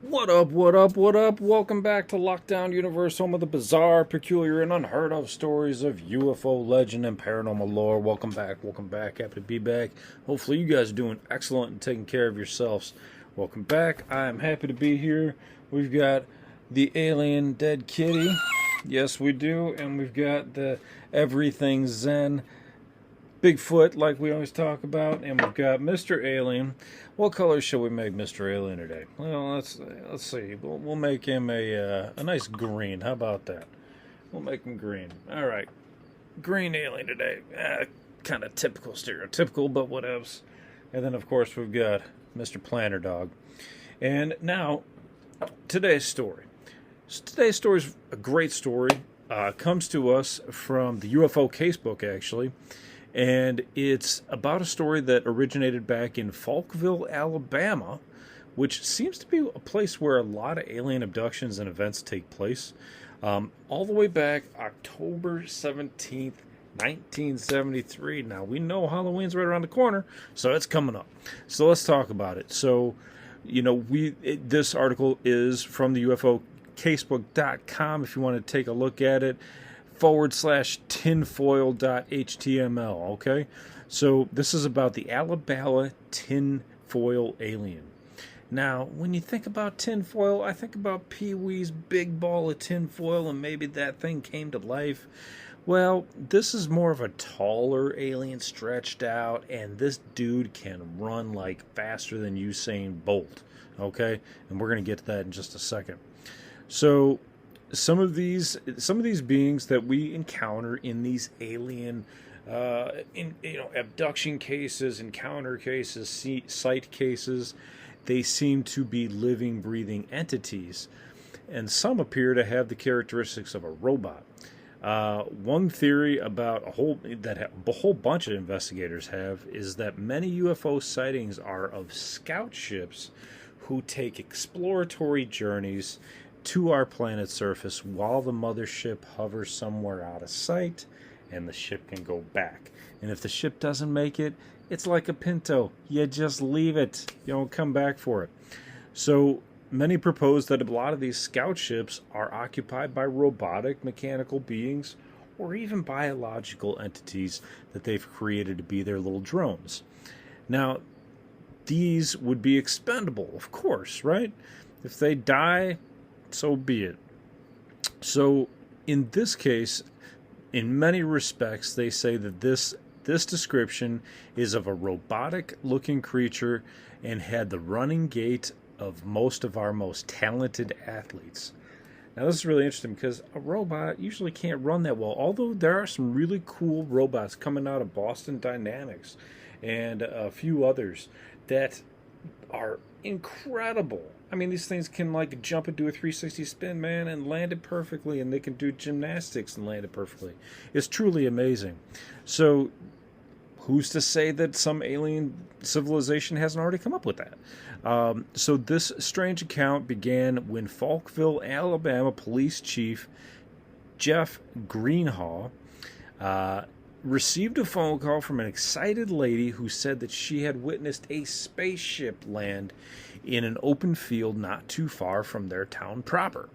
What up, what up, what up? Welcome back to Lockdown Universe, home of the bizarre, peculiar, and unheard of stories of UFO legend and paranormal lore. Welcome back, welcome back. Happy to be back. Hopefully, you guys are doing excellent and taking care of yourselves. Welcome back. I am happy to be here. We've got the alien dead kitty. Yes, we do. And we've got the everything Zen Bigfoot, like we always talk about, and we've got Mr. Alien. What color shall we make Mr. Alien today? Well, let's see. We'll make him a nice green. How about that? We'll make him green. All right, green alien today. Kind of typical, stereotypical, but whatevs. And then of course we've got Mr. Planner Dog. And now today's story. So today's story is a great story. Comes to us from the UFO Casebook, actually. And it's about a story that originated back in Falkville, Alabama, which seems to be a place where a lot of alien abductions and events take place. All the way back October 17th, 1973. Now, we know Halloween's right around the corner, so it's coming up. So let's talk about it. So, this article is from the UFOcasebook.com if you want to take a look at it. /tinfoil.html. Okay, so this is about the Alabama tinfoil alien. Now, when you think about tinfoil, I think about Pee Wee's big ball of tinfoil, and maybe that thing came to life. Well, this is more of a taller alien, stretched out, and this dude can run like faster than Usain Bolt. Okay, and we're gonna get to that in just a second. So some of these beings that we encounter in these alien abduction cases, encounter cases, sight cases, they seem to be living, breathing entities, and some appear to have the characteristics of a robot. One theory about a whole bunch of investigators have is that many UFO sightings are of scout ships who take exploratory journeys to our planet's surface while the mothership hovers somewhere out of sight, and the ship can go back. And if the ship doesn't make it, it's like a Pinto. You just leave it. You don't come back for it. So many propose that a lot of these scout ships are occupied by robotic, mechanical beings, or even biological entities that they've created to be their little drones. Now, these would be expendable, of course, right? If they die, so be it. So in this case, in many respects, they say that this description is of a robotic looking creature and had the running gait of most of our most talented athletes. Now this is really interesting because a robot usually can't run that well, although there are some really cool robots coming out of Boston Dynamics and a few others that are incredible. I mean, these things can like jump and do a 360 spin, man, and land it perfectly, and they can do gymnastics and land it perfectly. It's truly amazing. So who's to say that some alien civilization hasn't already come up with that? So this strange account began when Falkville, Alabama police chief Jeff Greenhaw received a phone call from an excited lady who said that she had witnessed a spaceship land in an open field not too far from their town proper.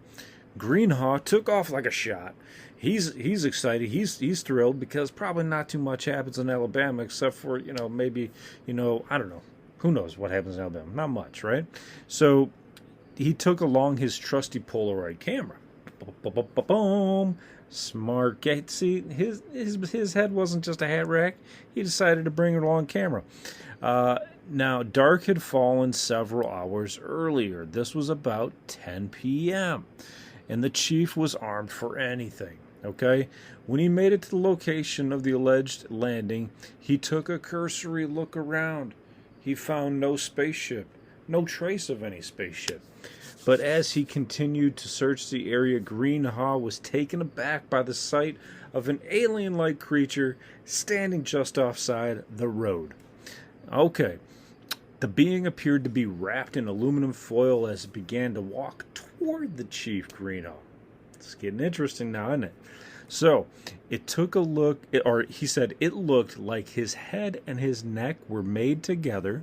Greenhaw took off like a shot. He's excited. He's thrilled because probably not too much happens in Alabama except for, maybe, I don't know. Who knows what happens in Alabama? Not much, right? So he took along his trusty Polaroid camera. Boom. Smart guy. See, his head wasn't just a hat rack. He decided to bring along camera. Now, dark had fallen several hours earlier. This was about 10 p.m. And the chief was armed for anything. Okay? When he made it to the location of the alleged landing, he took a cursory look around. He found no spaceship, no trace of any spaceship. But as he continued to search the area, Greenhaw was taken aback by the sight of an alien-like creature standing just offside the road. Okay, the being appeared to be wrapped in aluminum foil as it began to walk toward the chief, Greenhaw. It's getting interesting now, isn't it? So, it took a look, or he said it looked like his head and his neck were made together.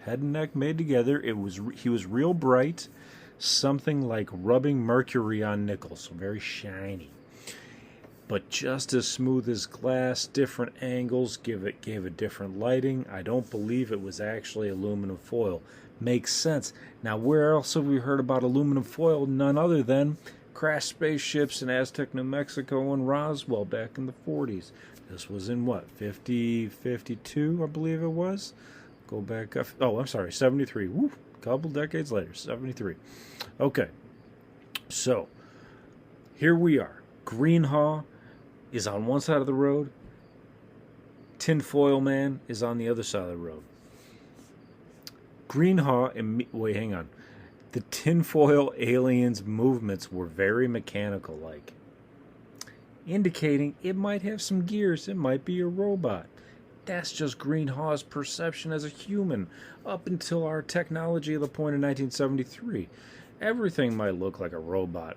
Head and neck made together. He was real bright. something like rubbing mercury on nickel, so very shiny. But just as smooth as glass, different angles gave a different lighting. I don't believe it was actually aluminum foil. Makes sense. Now, where else have we heard about aluminum foil? None other than crashed spaceships in Aztec, New Mexico, and Roswell back in the 40s. This was in what, 52, I believe it was? Go back up. Oh, I'm sorry, 73. Woo, couple decades later, 73. Okay, so here we are. Greenhaw is on one side of the road. TinFoil Man is on the other side of the road. Greenhaw, wait, hang on. The TinFoil aliens' movements were very mechanical-like, indicating it might have some gears. It might be a robot. That's just Greenhaw's perception as a human up until our technology of the point in 1973. Everything might look like a robot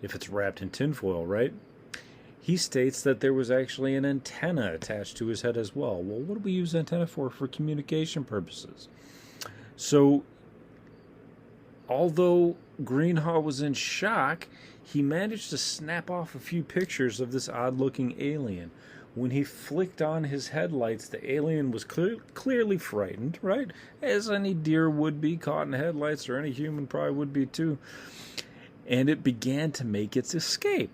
if it's wrapped in tinfoil, right? He states that there was actually an antenna attached to his head as well. Well, what do we use antenna for? For communication purposes. So, although Greenhaw was in shock, he managed to snap off a few pictures of this odd-looking alien. When he flicked on his headlights, the alien was clearly frightened, right? As any deer would be caught in headlights, or any human probably would be too. And it began to make its escape.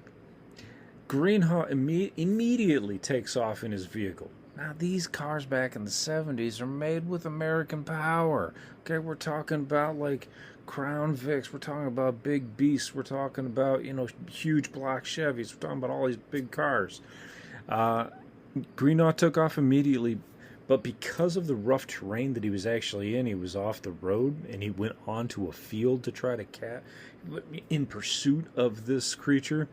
Greenhaw immediately takes off in his vehicle. Now, these cars back in the 70s are made with American power. Okay, we're talking about like Crown Vics. We're talking about big beasts. We're talking about, huge block Chevys. We're talking about all these big cars. Greenhaw took off immediately, but because of the rough terrain that he was actually in, he was off the road, and he went onto a field to try to in pursuit of this creature.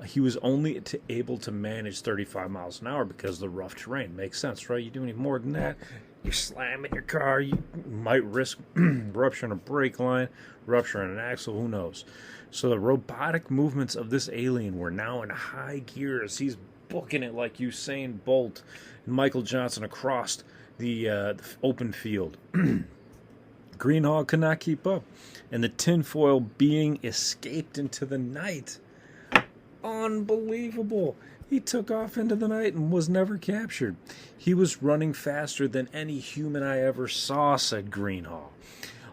He was only able to manage 35 miles an hour because of the rough terrain. Makes sense, right? You do any more than that, you're slamming your car. You might risk rupturing a brake line, rupturing an axle, who knows. So the robotic movements of this alien were now in high gears. He's booking it like Usain Bolt and Michael Johnson across the open field. Greenhaw could not keep up, and the tinfoil being escaped into the night. Unbelievable. He took off into the night and was never captured. He was running faster than any human I ever saw, said Greenhaw.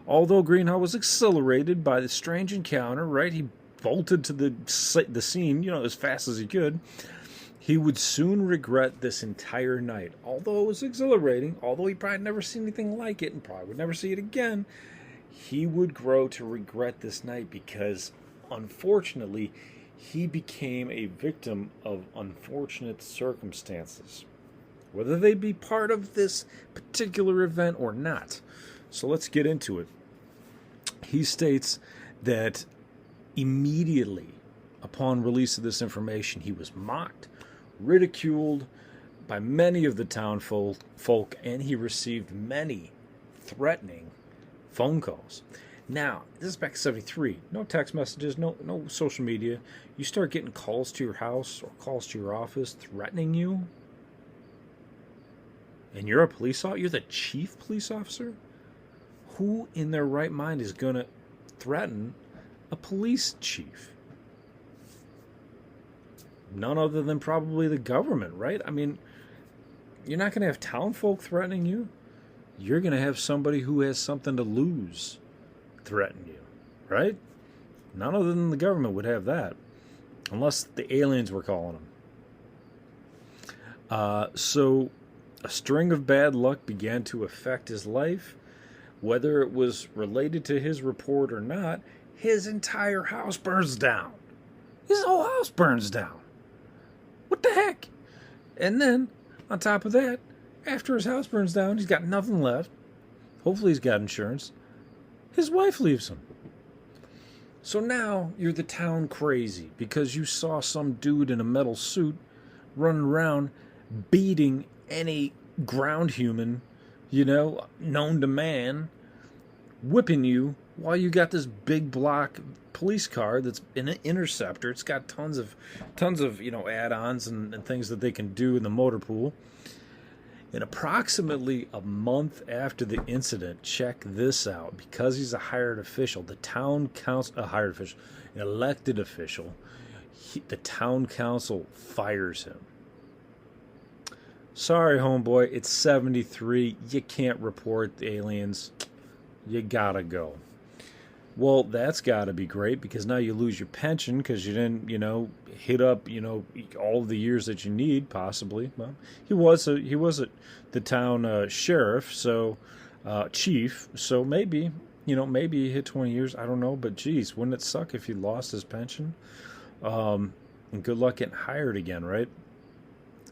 Although Greenhaw was exhilarated by the strange encounter, right? He bolted to the scene, as fast as he could. He would soon regret this entire night. Although it was exhilarating, although he probably never seen anything like it and probably would never see it again, he would grow to regret this night because, unfortunately, he became a victim of unfortunate circumstances, whether they be part of this particular event or not. So let's get into it. He states that immediately upon release of this information, he was mocked, ridiculed by many of the town folk, and he received many threatening phone calls. Now, this is back in 73. No text messages, no social media. You start getting calls to your house or calls to your office threatening you. And you're a police officer? You're the chief police officer? Who in their right mind is going to threaten a police chief? None other than probably the government, right? I mean, you're not going to have town folk threatening you. You're going to have somebody who has something to lose threaten you, right? None other than the government would have that, unless the aliens were calling them. So a string of bad luck began to affect his life. Whether it was related to his report or not, his entire house burns down. His whole house burns down. What the heck? And then, on top of that, after his house burns down, he's got nothing left. Hopefully he's got insurance. His wife leaves him. So now you're the town crazy because you saw some dude in a metal suit running around beating any ground human, known to man, whipping you while you got this big block police car that's an interceptor. It's got tons of add-ons and things that they can do in the motor pool. And approximately a month after the incident, check this out, because he's a hired official, the town council, an elected official, the town council fires him. Sorry, homeboy, it's 73. You can't report the aliens. You gotta go. Well, that's got to be great, because now you lose your pension because you didn't, hit up, all the years that you need, possibly. Well, he was the town sheriff, so chief. So maybe he hit 20 years. I don't know, but geez, wouldn't it suck if he lost his pension? And good luck getting hired again, right?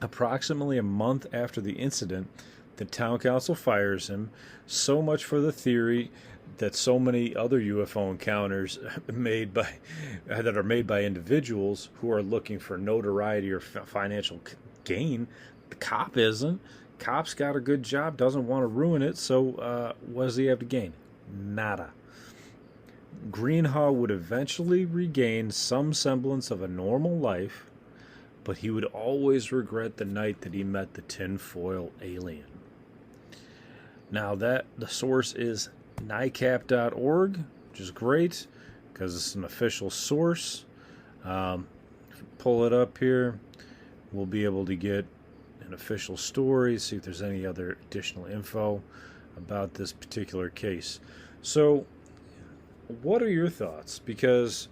Approximately a month after the incident, the town council fires him. So much for the theory that so many other UFO encounters that are made by individuals who are looking for notoriety or financial gain. The cop isn't. Cop's got a good job, doesn't want to ruin it, so what does he have to gain? Nada. Greenhaw would eventually regain some semblance of a normal life, but he would always regret the night that he met the TinFoil alien. Now, the source is NICAP.org, which is great because it's an official source. Pull it up here, we'll be able to get an official story, see if there's any other additional info about this particular case. So, what are your thoughts? Because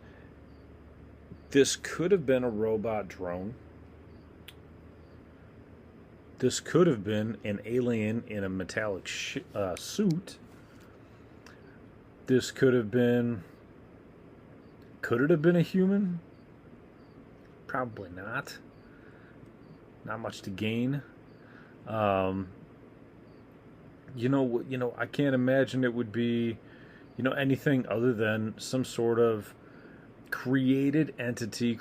this could have been a robot drone. This could have been an alien in a metallic suit. This could have been... Could it have been a human? Probably not. Not much to gain. I can't imagine it would be, anything other than some sort of created entity,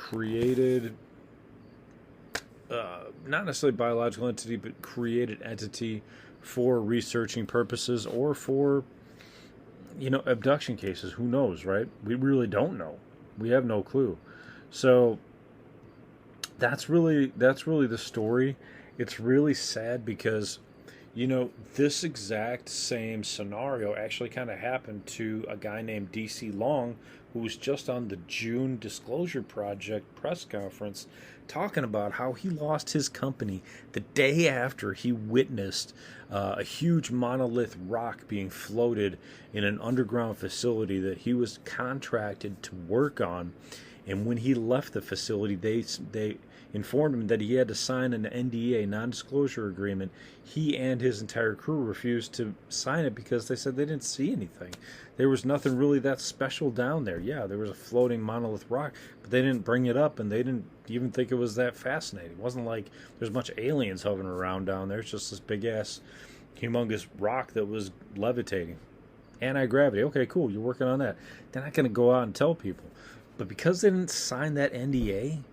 not necessarily biological entity, but created entity for researching purposes or for, abduction cases. Who knows, right? We really don't know. We have no clue. So that's really the story. It's really sad because, this exact same scenario actually kind of happened to a guy named DC Long, who was just on the June Disclosure Project press conference talking about how he lost his company the day after he witnessed a huge monolith rock being floated in an underground facility that he was contracted to work on. And when he left the facility, they informed him that he had to sign an NDA, non-disclosure agreement. He and his entire crew refused to sign it because they said they didn't see anything. There was nothing really that special down there. Yeah, there was a floating monolith rock, but they didn't bring it up, and they didn't even think it was that fascinating. It wasn't like there's a bunch of aliens hovering around down there. It's just this big-ass, humongous rock that was levitating. Anti-gravity. Okay, cool, you're working on that. They're not going to go out and tell people. But because they didn't sign that NDA,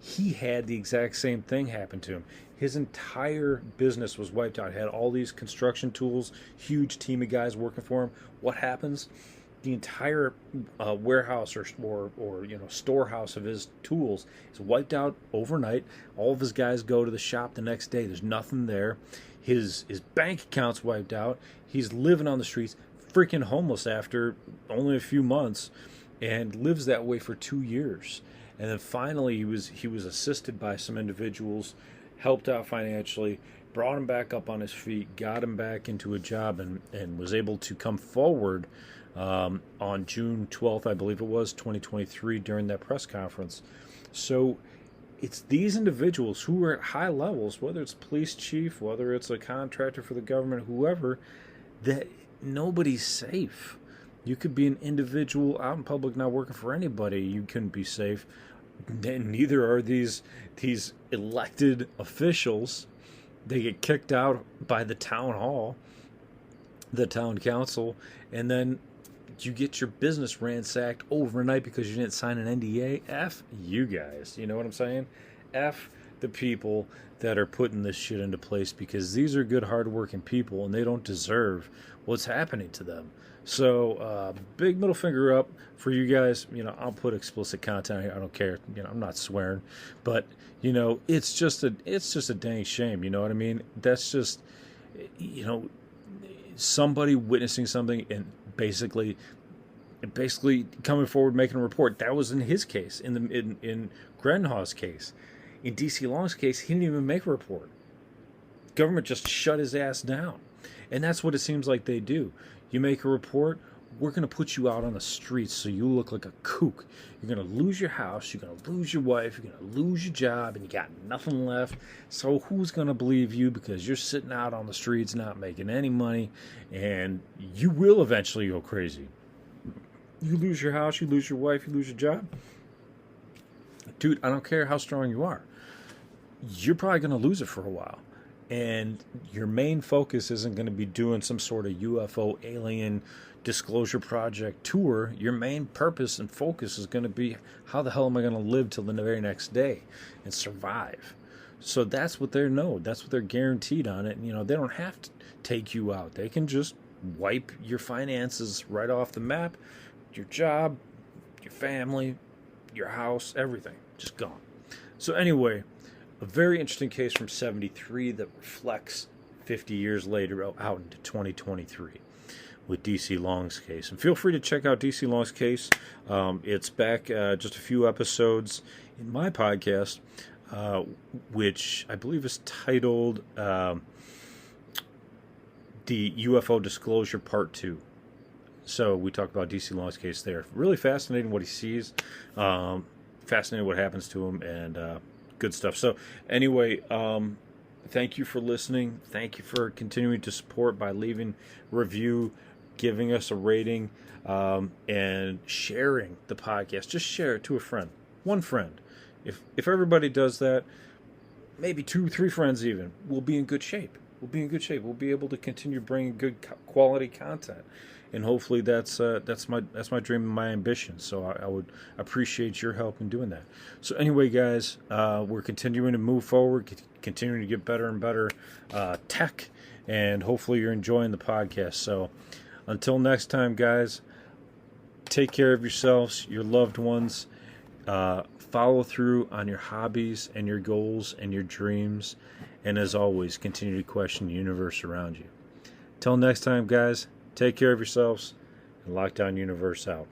he had the exact same thing happen to him. His entire business was wiped out. He had all these construction tools, huge team of guys working for him. What happens? The entire warehouse or storehouse of his tools is wiped out overnight. All of his guys go to the shop the next day. There's nothing there. His bank account's wiped out. He's living on the streets, freaking homeless after only a few months, and lives that way for 2 years. And then finally he was assisted by some individuals, helped out financially, brought him back up on his feet, got him back into a job, and was able to come forward on June 12th, I believe it was, 2023, during that press conference. So it's these individuals who are at high levels, whether it's police chief, whether it's a contractor for the government, whoever, that nobody's safe. You could be an individual out in public not working for anybody. You couldn't be safe. And neither are these elected officials. They get kicked out by the town hall, the town council, and then you get your business ransacked overnight because you didn't sign an NDA. F you guys. You know what I'm saying? F the people that are putting this shit into place, because these are good, hardworking people and they don't deserve what's happening to them. So big middle finger up for you guys. I'll put explicit content here. I don't care. I'm not swearing, but it's just a dang shame. You know what I mean? That's just somebody witnessing something and basically coming forward making a report. That was in his case. In Grenhaw's case. In DC Long's case, he didn't even make a report. Government just shut his ass down. And that's what it seems like they do. You make a report, we're going to put you out on the streets so you look like a kook. You're going to lose your house, you're going to lose your wife, you're going to lose your job, and you got nothing left. So who's going to believe you because you're sitting out on the streets not making any money, and you will eventually go crazy. You lose your house, you lose your wife, you lose your job. Dude, I don't care how strong you are. You're probably going to lose it for a while. And your main focus isn't going to be doing some sort of UFO alien disclosure project tour. Your main purpose and focus is going to be, how the hell am I going to live till the very next day and survive? So that's what they know. That's what they're guaranteed on it. And, they don't have to take you out. They can just wipe your finances right off the map, your job, your family, your house, everything. Just gone. So anyway, a very interesting case from 73 that reflects 50 years later out into 2023 with DC Long's case. And feel free to check out DC Long's case. It's back just a few episodes in my podcast, which I believe is titled The UFO Disclosure Part 2. So we talk about DC Long's case there. Really fascinating what he sees, fascinating what happens to him, and good stuff. So anyway, thank you for listening. Thank you for continuing to support by leaving a review, giving us a rating, and sharing the podcast. Just share it to a friend, one friend. If everybody does that, maybe 2-3 friends even, we'll be in good shape. We'll be able to continue bringing good quality content. And hopefully that's my dream and my ambition. So I would appreciate your help in doing that. So anyway, guys, we're continuing to move forward, continuing to get better and better tech, and hopefully you're enjoying the podcast. So until next time, guys, take care of yourselves, your loved ones. Follow through on your hobbies and your goals and your dreams. And as always, continue to question the universe around you. Till next time, guys. Take care of yourselves, and Lockdown Universe out.